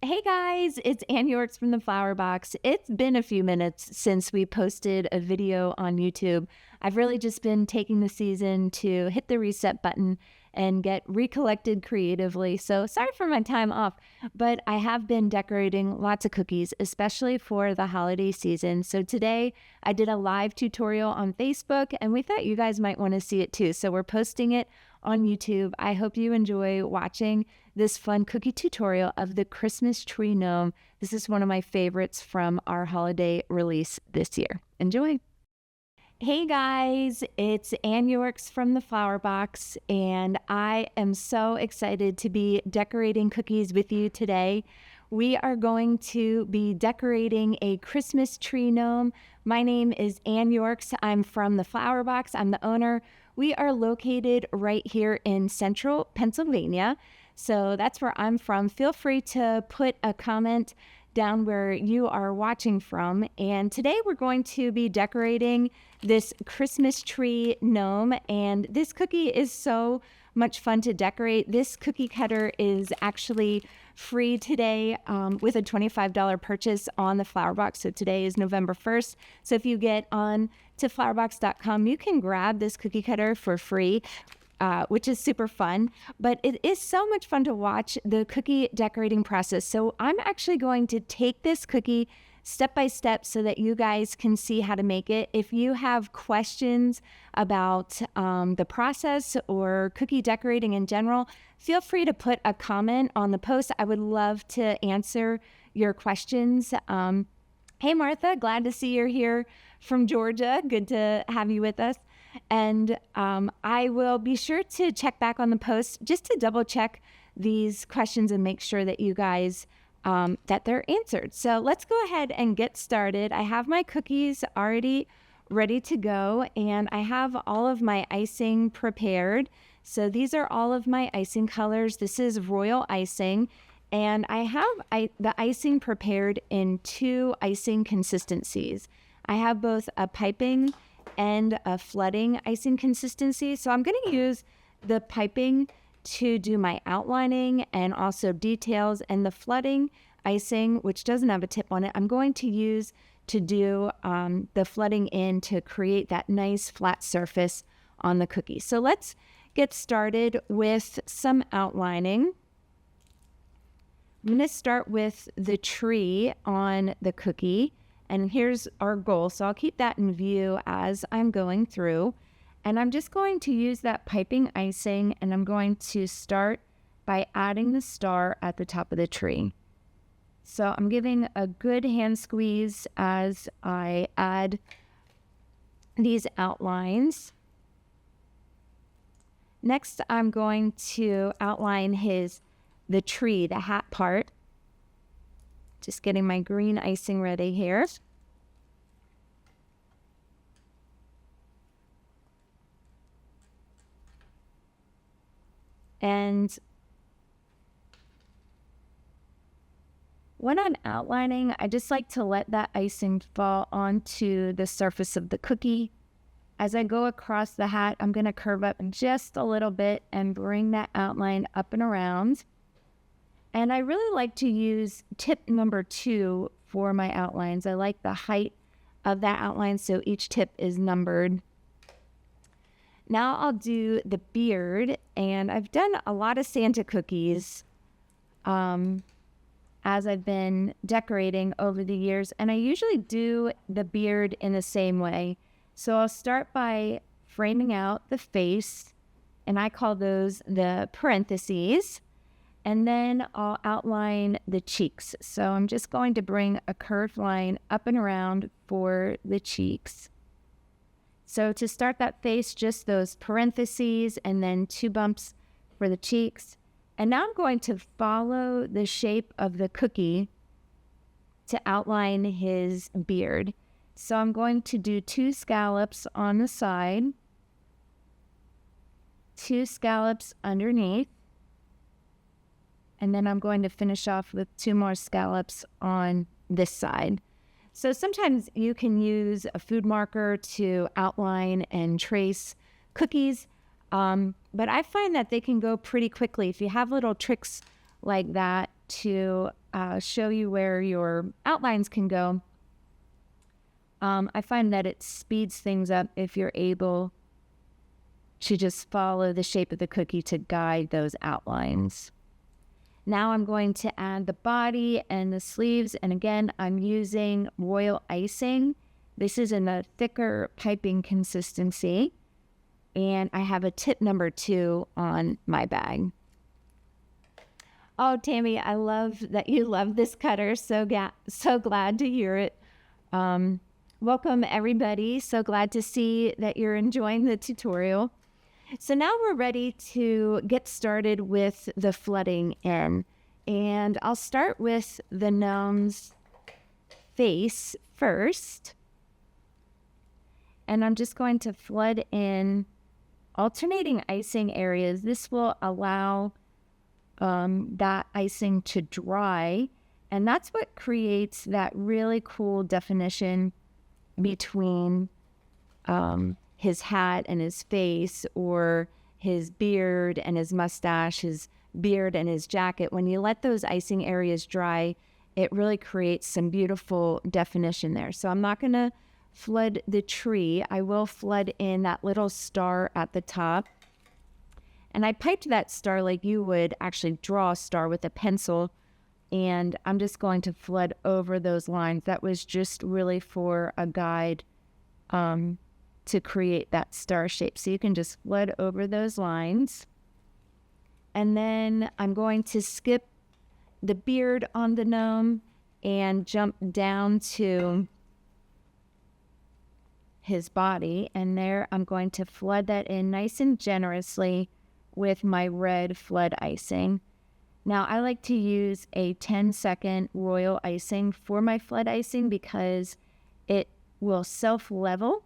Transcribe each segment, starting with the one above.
Hey guys, it's Ann Yorks from the Flower Box. It's been a few minutes since we posted a video on YouTube. I've really just been taking the season to hit the reset button and get recollected creatively. So sorry for my time off, but I have been decorating lots of cookies, especially for the holiday season. So today I did a live tutorial on Facebook and we thought you guys might want to see it too. So we're posting it on YouTube. I hope you enjoy watching this fun cookie tutorial of the Christmas tree gnome. This is one of my favorites from our holiday release this year. Enjoy. Hey guys, it's Ann Yorks from the Flower Box, and I am so excited to be decorating cookies with you today. We are going to be decorating a Christmas tree gnome. My name is Ann Yorks. I'm from the Flower Box. I'm the owner. We are located right here in central Pennsylvania. So that's where I'm from. Feel free to put a comment down where you are watching from. And today we're going to be decorating this Christmas tree gnome. And this cookie is so much fun to decorate. This cookie cutter is actually free today with a $25 purchase on the Flower Box. So today is November 1st. So if you get on to flowerbox.com, you can grab this cookie cutter for free. Which is super fun, but it is so much fun to watch the cookie decorating process. So I'm actually going to take this cookie step by step so that you guys can see how to make it. If you have questions about the process or cookie decorating in general, feel free to put a comment on the post. I would love to answer your questions. Hey Martha, glad to see you're here from Georgia. Good to have you with us. And I will be sure to check back on the post just to double check these questions and make sure that you guys, that they're answered. So let's go ahead and get started. I have my cookies already ready to go, and I have all of my icing prepared. So these are all of my icing colors. This is royal icing, and I have the icing prepared in two icing consistencies. I have both a piping and a flooding icing consistency. So I'm going to use the piping to do my outlining and also details, and the flooding icing, which doesn't have a tip on it, I'm going to use to do the flooding in to create that nice flat surface on the cookie. So let's get started with some outlining. I'm going to start with the tree on the cookie. And here's our goal. So I'll keep that in view as I'm going through. And I'm just going to use that piping icing, and I'm going to start by adding the star at the top of the tree. So I'm giving a good hand squeeze as I add these outlines. Next, I'm going to outline the tree, the hat part. Just getting my green icing ready here. And when I'm outlining, I just like to let that icing fall onto the surface of the cookie. As I go across the hat, I'm going to curve up just a little bit and bring that outline up and around. And I really like to use tip number 2 for my outlines. I like the height of that outline, so each tip is numbered. Now I'll do the beard, and I've done a lot of Santa cookies as I've been decorating over the years, and I usually do the beard in the same way. So I'll start by framing out the face, and I call those the parentheses. And then I'll outline the cheeks. So I'm just going to bring a curved line up and around for the cheeks. So to start that face, just those parentheses and then 2 bumps for the cheeks. And now I'm going to follow the shape of the cookie to outline his beard. So I'm going to do 2 scallops on the side, 2 scallops underneath. And then I'm going to finish off with 2 more scallops on this side. So sometimes you can use a food marker to outline and trace cookies, but I find that they can go pretty quickly. If you have little tricks like that to show you where your outlines can go, I find that it speeds things up if you're able to just follow the shape of the cookie to guide those outlines. Now I'm going to add the body and the sleeves, and again, I'm using royal icing. This is in a thicker piping consistency, and I have a tip number 2 on my bag. Oh, Tammy, I love that you love this cutter. So glad to hear it. Welcome, everybody. So glad to see that you're enjoying the tutorial. So now we're ready to get started with the flooding in. And I'll start with the gnome's face first. And I'm just going to flood in alternating icing areas. This will allow that icing to dry, and that's what creates that really cool definition between his hat and his face, or his beard and his mustache, his beard and his jacket. When you let those icing areas dry, it really creates some beautiful definition there. So I'm not going to flood the tree. I will flood in that little star at the top. And I piped that star like you would actually draw a star with a pencil. And I'm just going to flood over those lines. That was just really for a guide to create that star shape. So you can just flood over those lines. And then I'm going to skip the beard on the gnome and jump down to his body. And there I'm going to flood that in nice and generously with my red flood icing. Now I like to use a 10-second royal icing for my flood icing because it will self-level,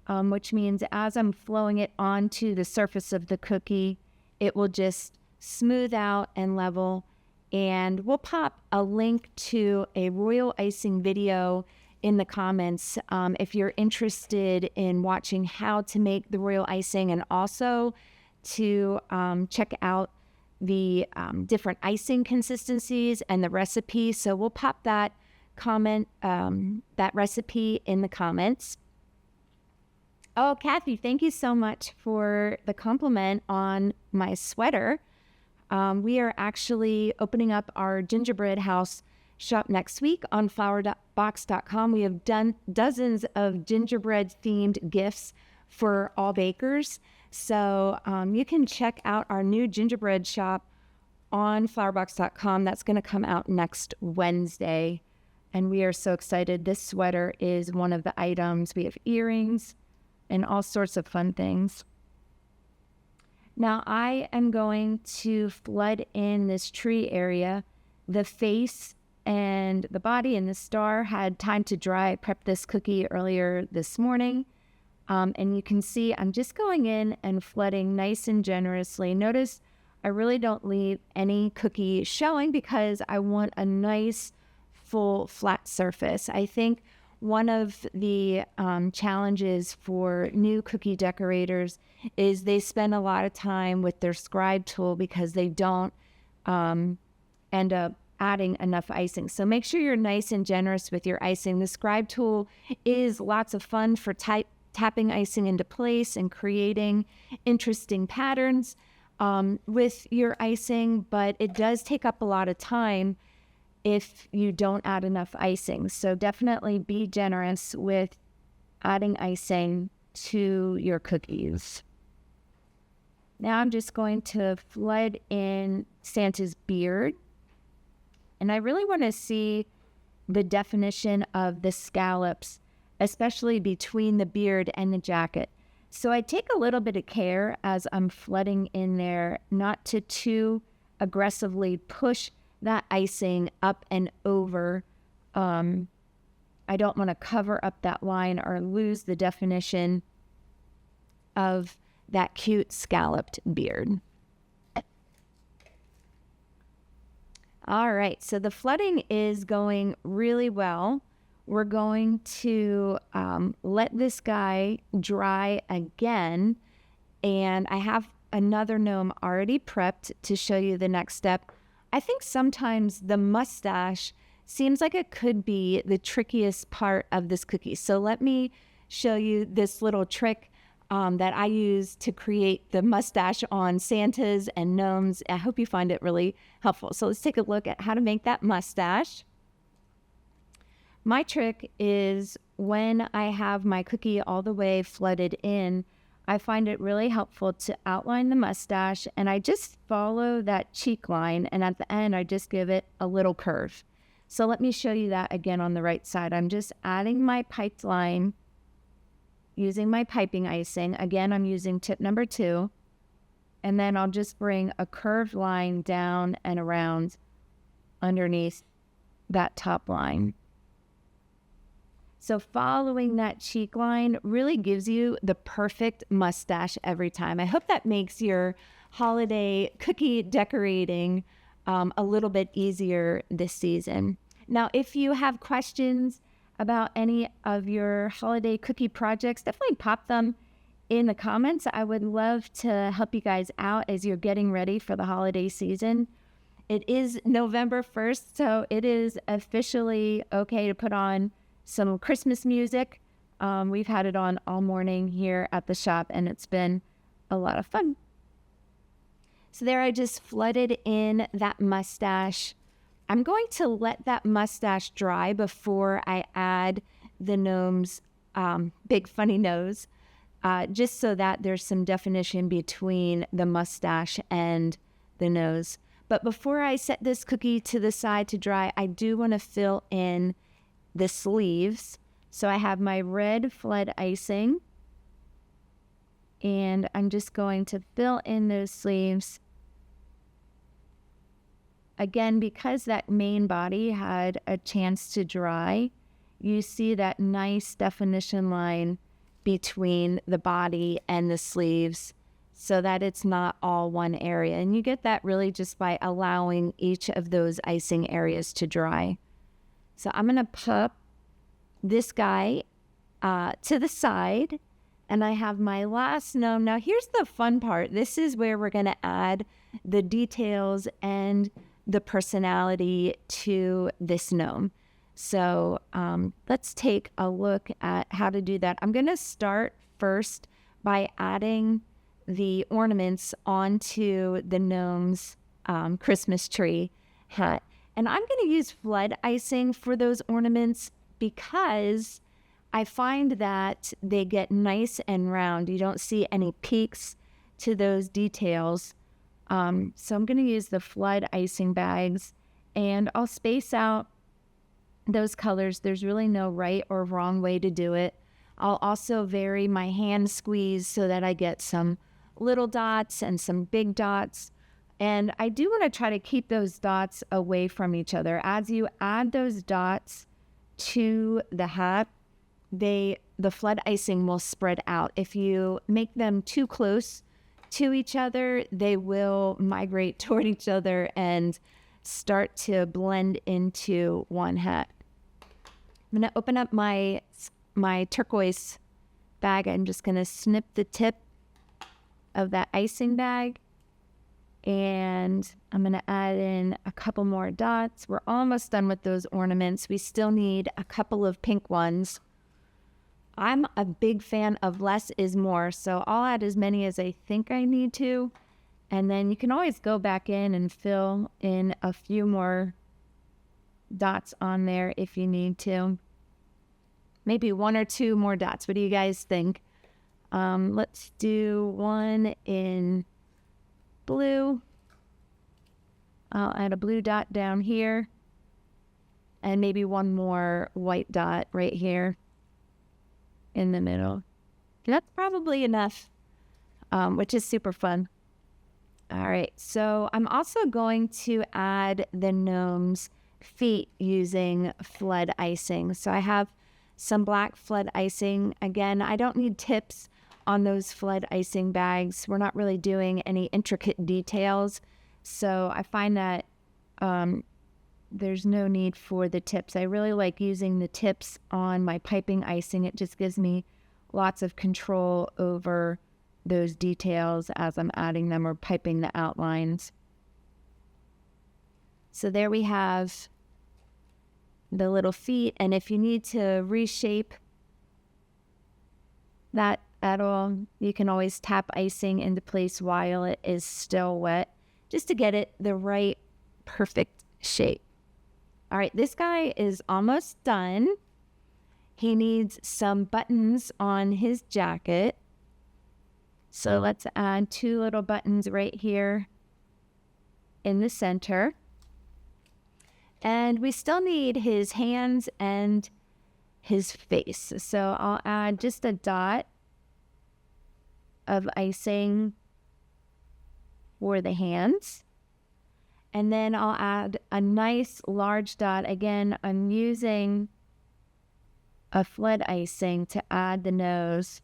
which means as I'm flowing it onto the surface of the cookie, it will just smooth out and level. And we'll pop a link to a royal icing video in the comments if you're interested in watching how to make the royal icing, and also to check out the different icing consistencies and the recipe. So we'll pop that that recipe in the comments. Oh, Kathy, thank you so much for the compliment on my sweater. We are actually opening up our gingerbread house shop next week on flowerbox.com. We have done dozens of gingerbread themed gifts for all bakers. So you can check out our new gingerbread shop on flowerbox.com. That's going to come out next Wednesday. And we are so excited. This sweater is one of the items. We have earrings and all sorts of fun things. Now I am going to flood in this tree area. The face and the body and the star had time to dry. I prepped this cookie earlier this morning. And you can see I'm just going in and flooding nice and generously. Notice I really don't leave any cookie showing because I want a nice full flat surface. I think one of the challenges for new cookie decorators is they spend a lot of time with their scribe tool because they don't end up adding enough icing. So make sure you're nice and generous with your icing. The scribe tool is lots of fun for tapping icing into place and creating interesting patterns with your icing, but it does take up a lot of time if you don't add enough icing. So definitely be generous with adding icing to your cookies. Now I'm just going to flood in Santa's beard. And I really want to see the definition of the scallops, especially between the beard and the jacket. So I take a little bit of care as I'm flooding in there not to too aggressively push that icing up and over. I don't want to cover up that line or lose the definition of that cute scalloped beard. All right, so the flooding is going really well. We're going to let this guy dry again. And I have another gnome already prepped to show you the next step. I think sometimes the mustache seems like it could be the trickiest part of this cookie. So let me show you this little trick that I use to create the mustache on Santas and gnomes. I hope you find it really helpful. So let's take a look at how to make that mustache. My trick is when I have my cookie all the way flooded in, I find it really helpful to outline the mustache, and I just follow that cheek line, and at the end I just give it a little curve. So let me show you that again on the right side. I'm just adding my piped line using my piping icing. Again, I'm using tip number 2, and then I'll just bring a curved line down and around underneath that top line. So following that cheek line really gives you the perfect mustache every time. I hope that makes your holiday cookie decorating a little bit easier this season. Now, if you have questions about any of your holiday cookie projects, definitely pop them in the comments. I would love to help you guys out as you're getting ready for the holiday season. It is November 1st, so it is officially okay to put on some Christmas music. We've had it on all morning here at the shop, and it's been a lot of fun. So there I just flooded in that mustache. I'm going to let that mustache dry before I add the gnome's big funny nose, just so that there's some definition between the mustache and the nose. But before I set this cookie to the side to dry, I do want to fill in the sleeves. So I have my red flood icing, and I'm just going to fill in those sleeves. Again, because that main body had a chance to dry, you see that nice definition line between the body and the sleeves so that it's not all one area. And you get that really just by allowing each of those icing areas to dry. So I'm going to pop this guy to the side, and I have my last gnome. Now here's the fun part. This is where we're going to add the details and the personality to this gnome. So let's take a look at how to do that. I'm going to start first by adding the ornaments onto the gnome's Christmas tree hat. And I'm going to use flood icing for those ornaments because I find that they get nice and round. You don't see any peaks to those details. So I'm going to use the flood icing bags, and I'll space out those colors. There's really no right or wrong way to do it. I'll also vary my hand squeeze so that I get some little dots and some big dots. And I do want to try to keep those dots away from each other. As you add those dots to the hat, the flood icing will spread out. If you make them too close to each other, they will migrate toward each other and start to blend into one hat. I'm going to open up my turquoise bag. I'm just going to snip the tip of that icing bag, and I'm going to add in a couple more dots. We're almost done with those ornaments. We still need a couple of pink ones. I'm a big fan of less is more, so I'll add as many as I think I need to, and then you can always go back in and fill in a few more dots on there if you need to. Maybe 1 or 2 more dots. What do you guys think? Let's do one in blue. I'll add a blue dot down here, and maybe one more white dot right here in the middle. That's probably enough, which is super fun. All right, so I'm also going to add the gnome's feet using flood icing. So I have some black flood icing. Again, I don't need tips on those flood icing bags. We're not really doing any intricate details, so I find that there's no need for the tips. I really like using the tips on my piping icing. It just gives me lots of control over those details as I'm adding them or piping the outlines. So there we have the little feet. And if you need to reshape that at all, you can always tap icing into place while it is still wet, just to get it the right perfect shape. All right, this guy is almost done. He needs some buttons on his jacket. So let's add 2 little buttons right here in the center. And we still need his hands and his face. So I'll add just a dot of icing for the hands. And then I'll add a nice large dot. Again, I'm using a flood icing to add the nose.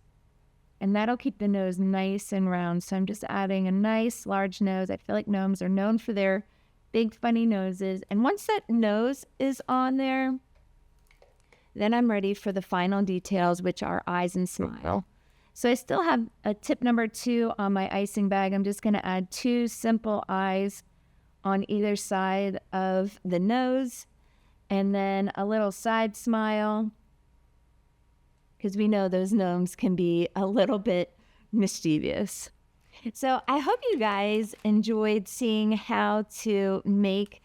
And that'll keep the nose nice and round. So I'm just adding a nice large nose. I feel like gnomes are known for their big funny noses. And once that nose is on there, then I'm ready for the final details, which are eyes and smile. So I still have a tip number 2 on my icing bag. I'm just going to add 2 simple eyes on either side of the nose, and then a little side smile, because we know those gnomes can be a little bit mischievous. So I hope you guys enjoyed seeing how to make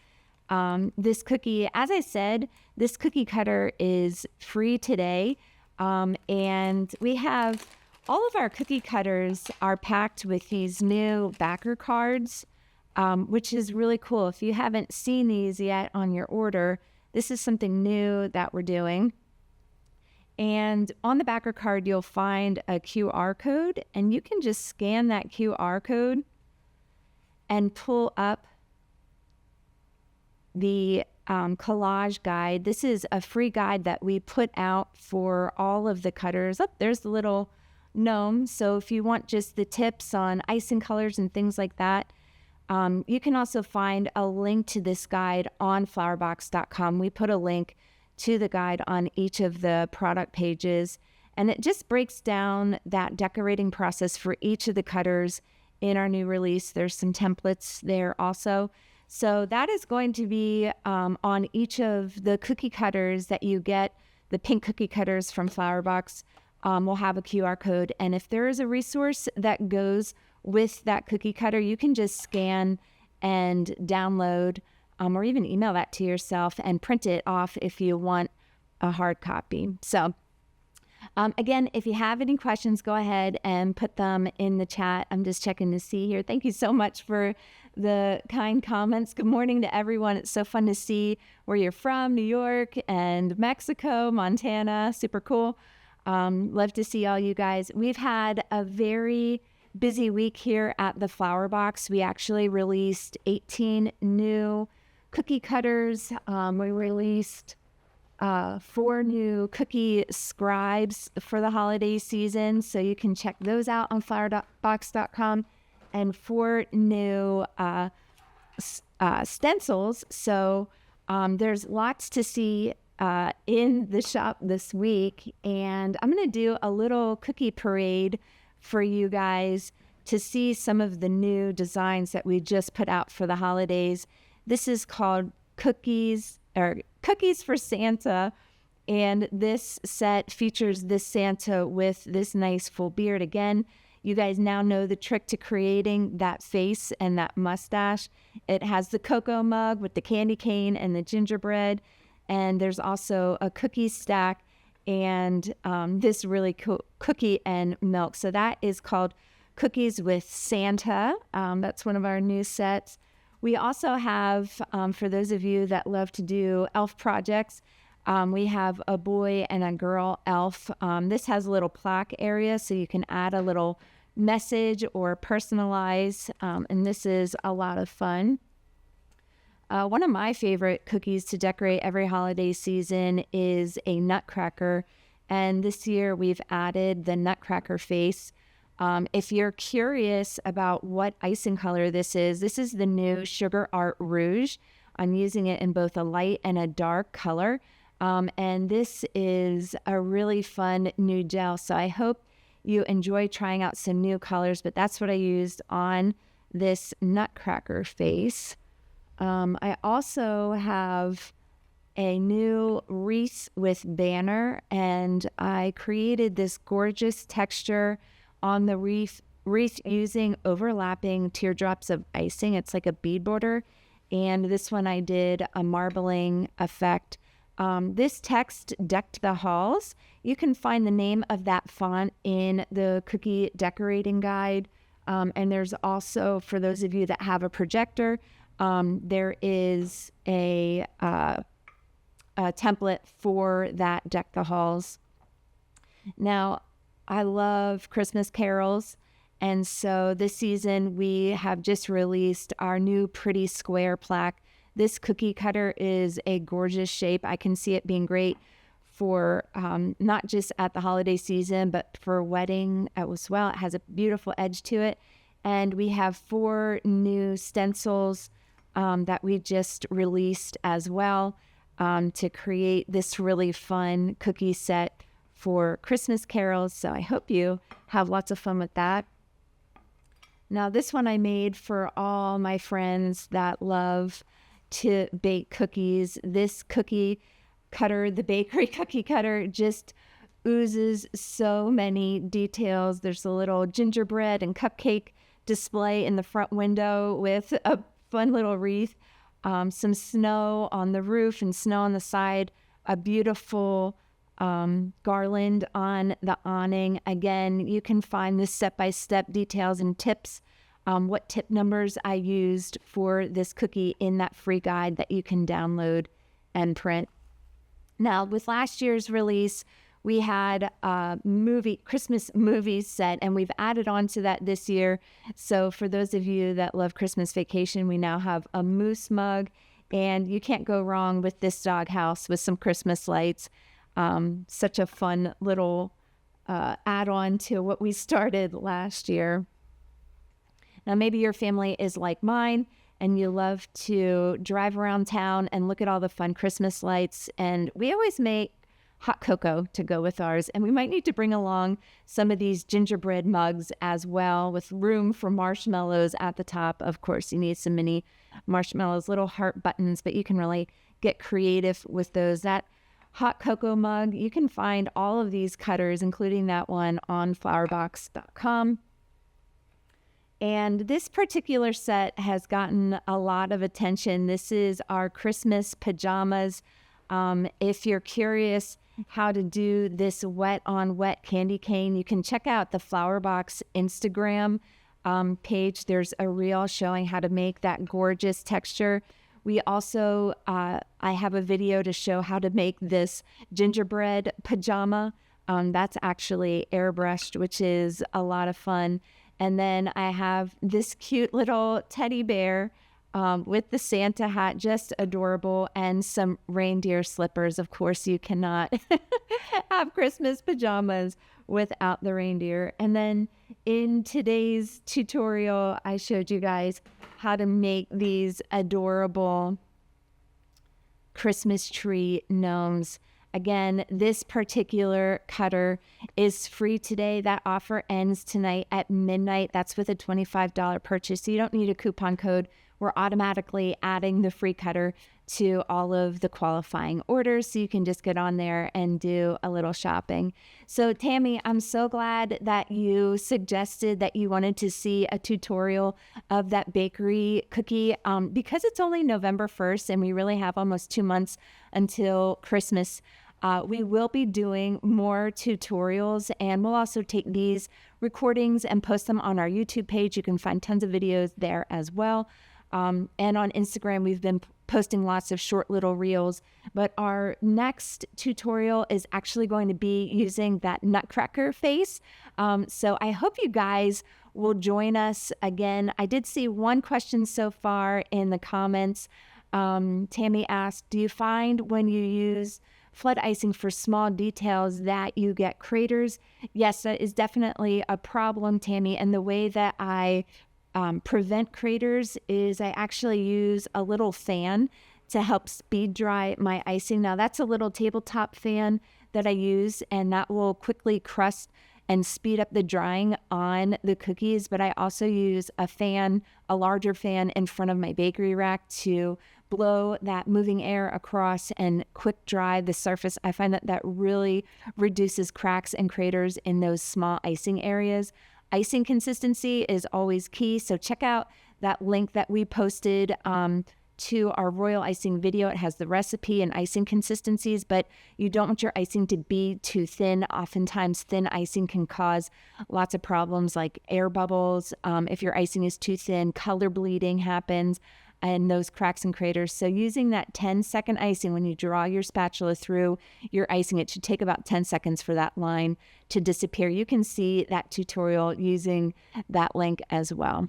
this cookie. As I said, this cookie cutter is free today. And we have all of our cookie cutters are packed with these new backer cards, which is really cool. If you haven't seen these yet on your order, this is something new that we're doing. And on the backer card, you'll find a QR code, and you can just scan that QR code and pull up the collage guide. This is a free guide that we put out for all of the cutters. Oh, there's the little gnome. So if you want just the tips on icing colors and things like that, you can also find a link to this guide on flowerbox.com. We put a link to the guide on each of the product pages, and it just breaks down that decorating process for each of the cutters in our new release. There's some templates there also. So that is going to be on each of the cookie cutters that you get, the pink cookie cutters from Flowerbox. We'll have a QR code, and if there is a resource that goes with that cookie cutter, you can just scan and download or even email that to yourself and print it off if you want a hard copy. So again, if you have any questions, go ahead and put them in the chat. I'm just checking to see here. Thank you so much for the kind comments. Good morning to everyone. It's so fun to see where you're from, New York and Mexico, Montana. Super cool. Love to see all you guys. We've had a very busy week here at the Flower Box. We actually released 18 new cookie cutters. We released 4 new cookie scribes for the holiday season, so you can check those out on flowerbox.com, and 4 new stencils. So there's lots to see in the shop this week, and I'm going to do a little cookie parade for you guys to see some of the new designs that we just put out for the holidays. This is called Cookies for Santa, and this set features this Santa with this nice full beard. Again, you guys now know the trick to creating that face and that mustache. It has the cocoa mug with the candy cane and the gingerbread, and there's also a cookie stack and this really cool cookie and milk. So that is called Cookies with Santa. That's one of our new sets. We also have, for those of you that love to do elf projects, we have a boy and a girl elf. This has a little plaque area, so you can add a little message or personalize, and this is a lot of fun. One of my favorite cookies to decorate every holiday season is a nutcracker, and this year we've added the nutcracker face. If you're curious about what icing color this is the new Sugar Art Rouge. I'm using it in both a light and a dark color. And this is a really fun new gel. So I hope you enjoy trying out some new colors, but that's what I used on this nutcracker face. I also have a new wreath with banner, and I created this gorgeous texture on the wreath using overlapping teardrops of icing. It's like a bead border, and this one I did a marbling effect. This text decked the halls. You can find the name of that font in the cookie decorating guide. And there's also, for those of you that have a projector, there is a template for that deck the halls. Now, I love Christmas carols, and so this season we have just released our new pretty square plaque. This cookie cutter is a gorgeous shape. I can see it being great for not just at the holiday season, but for a wedding as well. It has a beautiful edge to it. And we have 4 new stencils that we just released as well to create this really fun cookie set for Christmas carols. So I hope you have lots of fun with that. Now, this one I made for all my friends that love to bake cookies. This cookie cutter, the bakery cookie cutter, just oozes so many details. There's a little gingerbread and cupcake display in the front window with a fun little wreath, some snow on the roof and snow on the side, a beautiful garland on the awning. Again, you can find the step-by-step details and tips, what tip numbers I used for this cookie in that free guide that you can download and print. Now, with last year's release, we had a Christmas movie set, and we've added on to that this year. So for those of you that love Christmas Vacation, we now have a moose mug, and you can't go wrong with this doghouse with some Christmas lights. Such a fun little add-on to what we started last year. Now, maybe your family is like mine, and you love to drive around town and look at all the fun Christmas lights. And we always make hot cocoa to go with ours. And we might need to bring along some of these gingerbread mugs as well, with room for marshmallows at the top. Of course, you need some mini marshmallows, little heart buttons, but you can really get creative with those. That hot cocoa mug, you can find all of these cutters, including that one, on flowerbox.com. And this particular set has gotten a lot of attention. This is our Christmas pajamas. If you're curious how to do this wet on wet candy cane, you can check out the Flowerbox Instagram page. There's a reel showing how to make that gorgeous texture. We also, I have a video to show how to make this gingerbread pajama. That's actually airbrushed, which is a lot of fun. And then I have this cute little teddy bear with the Santa hat, just adorable, and some reindeer slippers. Of course, you cannot have Christmas pajamas without the reindeer. And then in today's tutorial, I showed you guys how to make these adorable Christmas tree gnomes. Again, this particular cutter is free today. That offer ends tonight at midnight. That's with a $25 purchase. So you don't need a coupon code. We're automatically adding the free cutter to all of the qualifying orders. So you can just get on there and do a little shopping. So Tammy, I'm so glad that you suggested that you wanted to see a tutorial of that bakery cookie because it's only November 1st and we really have almost 2 months until Christmas. We will be doing more tutorials, and we'll also take these recordings and post them on our YouTube page. You can find tons of videos there as well. And on Instagram, we've been posting lots of short little reels. But our next tutorial is actually going to be using that nutcracker face. So I hope you guys will join us again. I did see one question so far in the comments. Tammy asked, do you find when you use flood icing for small details that you get craters? Yes, that is definitely a problem, Tammy. And the way that I prevent craters is I actually use a little fan to help speed dry my icing. Now that's a little tabletop fan that I use, and that will quickly crust and speed up the drying on the cookies. But I also use a fan, a larger fan in front of my bakery rack to blow that moving air across and quick dry the surface. I find that that really reduces cracks and craters in those small icing areas. Icing consistency is always key. So check out that link that we posted to our royal icing video. It has the recipe and icing consistencies, but you don't want your icing to be too thin. Oftentimes thin icing can cause lots of problems like air bubbles. If your icing is too thin, color bleeding happens and those cracks and craters. So using that 10-second icing, when you draw your spatula through your icing, it should take about 10 seconds for that line to disappear. You can see that tutorial using that link as well.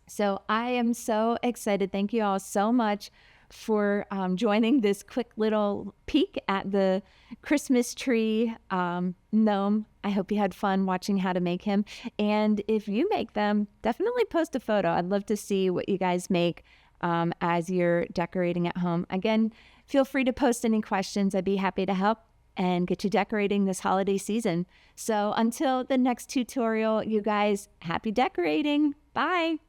So I am so excited. Thank you all so much for joining this quick little peek at the Christmas tree gnome. I hope you had fun watching how to make him. And if you make them, definitely post a photo. I'd love to see what you guys make as you're decorating at home. Again, feel free to post any questions. I'd be happy to help and get you decorating this holiday season. So until the next tutorial, you guys, happy decorating. Bye.